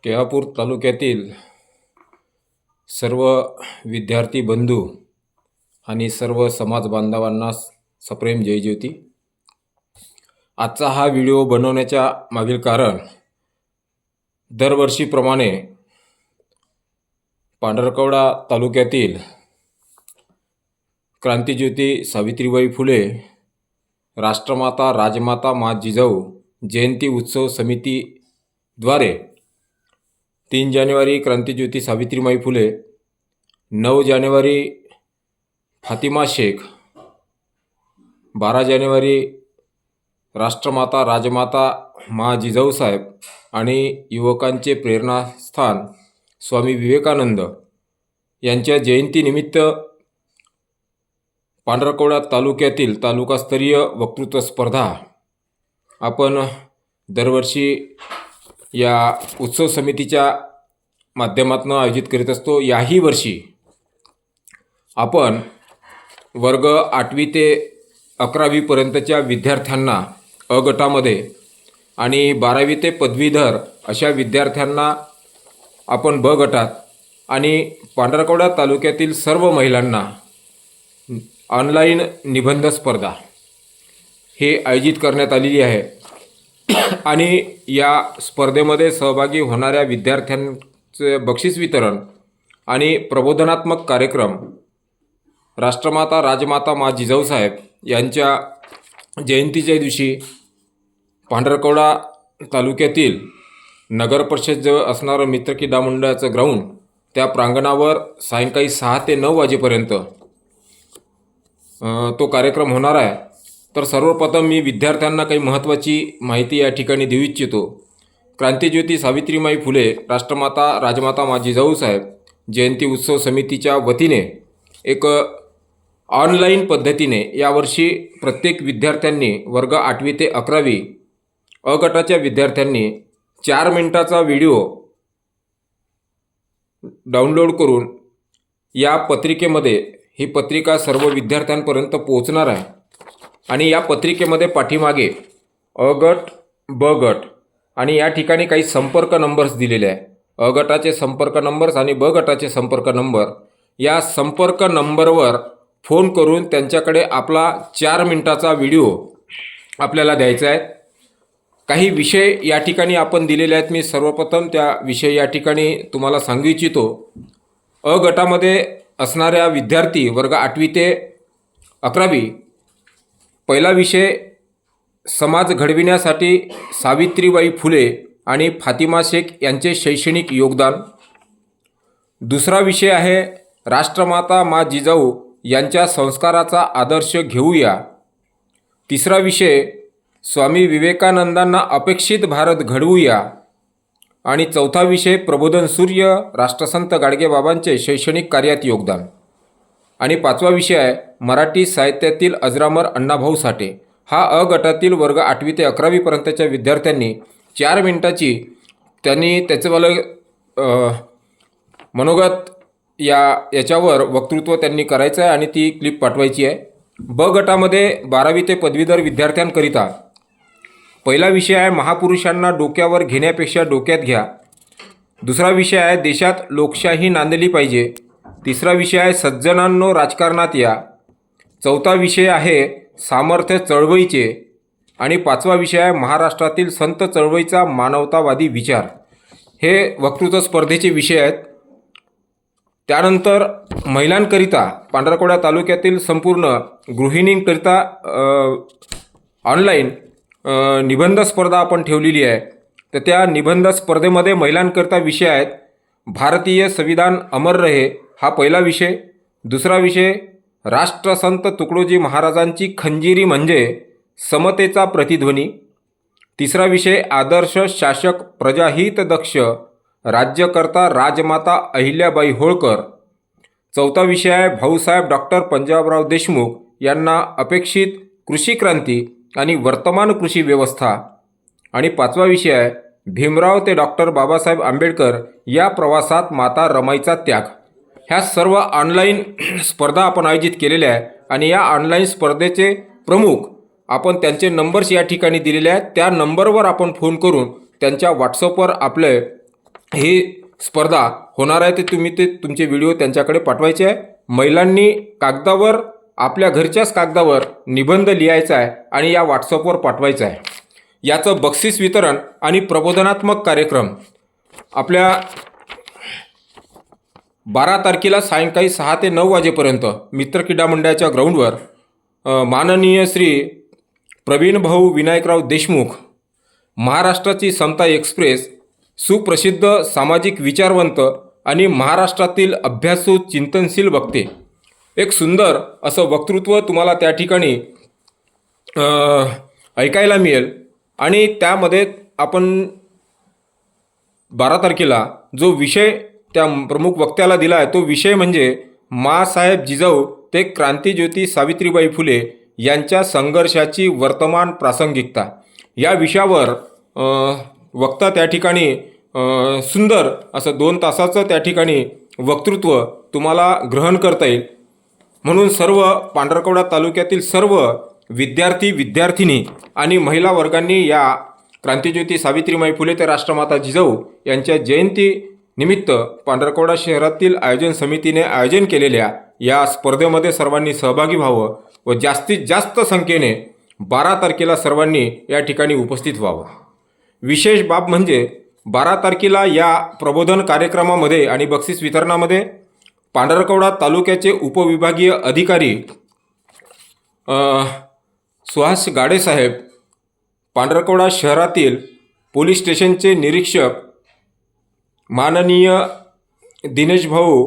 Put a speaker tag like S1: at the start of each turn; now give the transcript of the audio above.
S1: केळापूर तालुक्यातील सर्व विद्यार्थी बंधू आणि सर्व समाज बांधवांना सप्रेम जय ज्योती। आजचा हा व्हिडिओ बनवण्याच्या मागील कारण दरवर्षीप्रमाणे पांढरकवडा तालुक्यातील क्रांतिज्योती सावित्रीबाई फुले राष्ट्रमाता राजमाता मा जिजाऊ जयंती उत्सव समितीद्वारे 3 जानेवारी क्रांतिज्योती सावित्रीबाई फुले, 9 जानेवारी फातिमा शेख, 12 जानेवारी राष्ट्रमाता राजमाता मा जिजाऊ साहेब आणि युवकांचे प्रेरणास्थान स्वामी विवेकानंद यांच्या जयंतीनिमित्त पांढरकवडा तालुक्यातील तालुकास्तरीय वक्तृत्व स्पर्धा आपण दरवर्षी या उत्सव समितीच्या माध्यमातून आयोजित करीत असतो। याही वर्षी आपण वर्ग 8वी ते 11वी पर्यंतच्या विद्यार्थ्यांना अ गटामध्ये आणि 12वी ते पदवीधर अशा विद्यार्थ्यांना आपण ब गटात आणि पांढरकवडा तालुक्यातील सर्व महिलांना ऑनलाईन निबंध स्पर्धा हे आयोजित करण्यात आलेली आहे। आणि या स्पर्धेमध्ये सहभागी होणाऱ्या विद्यार्थ्यांचे बक्षीस वितरण आणि प्रबोधनात्मक कार्यक्रम राष्ट्रमाता राजमाता मा जिजाऊ साहेब यांच्या जयंतीच्या दिवशी पांढरकवडा तालुक्यातील नगर परिषदेजवळ असणारं मित्र क्रीडा मंडळाचं ग्राउंड त्या प्रांगणावर सायंकाळी 6 ते 9 वाजेपर्यंत तो कार्यक्रम होणार आहे। तर सर्वप्रथम मी विद्यार्थ्यांना काही महत्त्वाची माहिती या ठिकाणी देऊ इच्छितो। क्रांतिज्योती सावित्रीबाई फुले राष्ट्रमाता राजमाता मा जिजाऊ साहेब जयंती उत्सव समितीच्या वतीने एक ऑनलाईन पद्धतीने यावर्षी प्रत्येक विद्यार्थ्यांनी वर्ग 8वी ते 11वी अ गटाच्या विद्यार्थ्यांनी 4 मिनिटाचा व्हिडिओ डाउनलोड करून या पत्रिकेमध्ये ही पत्रिका सर्व विद्यार्थ्यांपर्यंत पोहोचणार आहे। आणि या पत्रिकेमध्ये पाठीमागे अ गट ब गट आणि या ठिकाणी काही संपर्क नंबर्स दिलेले आहे। अ गटाचे संपर्क नंबर्स आणि ब गटाचे संपर्क नंबर, या संपर्क नंबरवर फोन करून त्यांच्याकडे आपला 4 मिनिटाचा व्हिडिओ आपल्याला द्यायचा आहे। काही विषय या ठिकाणी आपण दिलेले आहेत। मी सर्वप्रथम त्या विषय या ठिकाणी तुम्हाला सांगू इच्छितो। अ गटामध्ये असणाऱ्या विद्यार्थी वर्ग 8वी ते 11वी पहिला विषय समाज घडविण्यासाठी सावित्रीबाई फुले आणि फातिमा शेख यांचे शैक्षणिक योगदान। दुसरा विषय आहे राष्ट्रमाता मा जिजाऊ यांच्या संस्काराचा आदर्श घेऊया। तिसरा विषय स्वामी विवेकानंदांना अपेक्षित भारत घडवूया। आणि चौथा विषय प्रबोधन सूर्य राष्ट्रसंत गाडगेबाबांचे शैक्षणिक कार्यात योगदान। आणि 5वा विषय आहे मराठी साहित्यातील अजरामर अण्णाभाऊ साठे। हा अ गटातील वर्ग 8वी ते 11वी पर्यंतच्या विद्यार्थ्यांनी 4 मिनिटाची त्यांनी त्याचं मनोगत याच्यावर वक्तृत्व त्यांनी करायचं आहे आणि ती क्लिप पाठवायची आहे। ब गटामध्ये 12वी ते पदवीधर विद्यार्थ्यांकरिता पहिला विषय आहे महापुरुषांना डोक्यावर घेण्यापेक्षा डोक्यात घ्या। दुसरा विषय आहे देशात लोकशाही नांदली पाहिजे। तिसरा विषय आहे सज्जनांनो राजकारणात या। चौथा विषय आहे सामर्थ्य चळवळीचे। आणि 5वा विषय आहे महाराष्ट्रातील संत चळवळीचा मानवतावादी विचार। हे वक्तृत्व स्पर्धेचे विषय आहेत। त्यानंतर महिलांकरिता पांढरकवडा तालुक्यातील संपूर्ण गृहिणींकरिता ऑनलाईन निबंध स्पर्धा आपण ठेवलेली आहे। तर त्या निबंध स्पर्धेमध्ये महिलांकरिता विषय आहेत भारतीय संविधान अमर रहे हा पहिला विषय। दुसरा विषय राष्ट्रसंत तुकडोजी महाराजांची खंजिरी म्हणजे समतेचा प्रतिध्वनी। तिसरा विषय आदर्श शासक प्रजाहित दक्ष राज्यकर्ता राजमाता अहिल्याबाई होळकर। चौथा विषय आहे भाऊसाहेब डॉक्टर पंजाबराव देशमुख यांना अपेक्षित कृषी क्रांती आणि वर्तमान कृषी व्यवस्था। आणि 5वा विषय आहे भीमराव ते डॉक्टर बाबासाहेब आंबेडकर या प्रवासात माता रमाईचा त्याग। ह्या सर्व ऑनलाईन स्पर्धा आपण आयोजित केलेल्या आहे आणि या ऑनलाईन स्पर्धेचे प्रमुख आपण त्यांचे नंबर्स या ठिकाणी दिलेले आहेत। त्या नंबरवर आपण फोन करून त्यांच्या व्हॉट्सअपवर आपले ही स्पर्धा होणार आहे, ते तुम्ही तुमचे व्हिडिओ त्यांच्याकडे पाठवायचे आहे. महिलांनी कागदावर, आपल्या घरच्याच कागदावर निबंध लिहायचा आहे आणि या व्हॉट्सअपवर पाठवायचं आहे. याचं बक्षीस वितरण आणि प्रबोधनात्मक कार्यक्रम आपल्या 12 तारखेला सायंकाळी 6 ते 9 वाजेपर्यंत मित्र क्रीडा मंडळाच्या ग्राउंडवर माननीय श्री प्रवीण भाऊ विनायकराव देशमुख, महाराष्ट्राची समता एक्सप्रेस, सुप्रसिद्ध सामाजिक विचारवंत आणि महाराष्ट्रातील अभ्यासू चिंतनशील वक्ते, एक सुंदर असं वक्तृत्व तुम्हाला त्या ठिकाणी ऐकायला मिळेल. आणि त्यामध्ये आपण 12 तारखेला जो विषय त्या प्रमुख वक्त्याला दिला आहे तो विषय म्हणजे माँसाहेब जिजाऊ ते क्रांतिज्योती सावित्रीबाई फुले यांच्या संघर्षाची वर्तमान प्रासंगिकता या विषयावर वक्ता त्या ठिकाणी सुंदर असं 2 तासाचं त्या ठिकाणी वक्तृत्व तुम्हाला ग्रहण करता येईल. म्हणून सर्व पांढरकवडा तालुक्यातील सर्व विद्यार्थी, विद्यार्थिनी आणि महिला वर्गांनी या क्रांतिज्योती सावित्रीबाई फुले ते राष्ट्रमाता जिजाऊ यांच्या जयंती निमित्त पांढरकवडा शहरातील आयोजन समितीने आयोजन केलेल्या या स्पर्धेमध्ये सर्वांनी सहभागी व्हावं व जास्तीत जास्त संख्येने 12 तारखेला सर्वांनी या ठिकाणी उपस्थित व्हावं. विशेष बाब म्हणजे 12 तारखेला या प्रबोधन कार्यक्रमामध्ये आणि बक्षीस वितरणामध्ये पांढरकवडा तालुक्याचे उपविभागीय अधिकारी सुहास गाडेसाहेब, पांढरकवडा शहरातील पोलीस स्टेशनचे निरीक्षक माननीय दिनेश भाऊ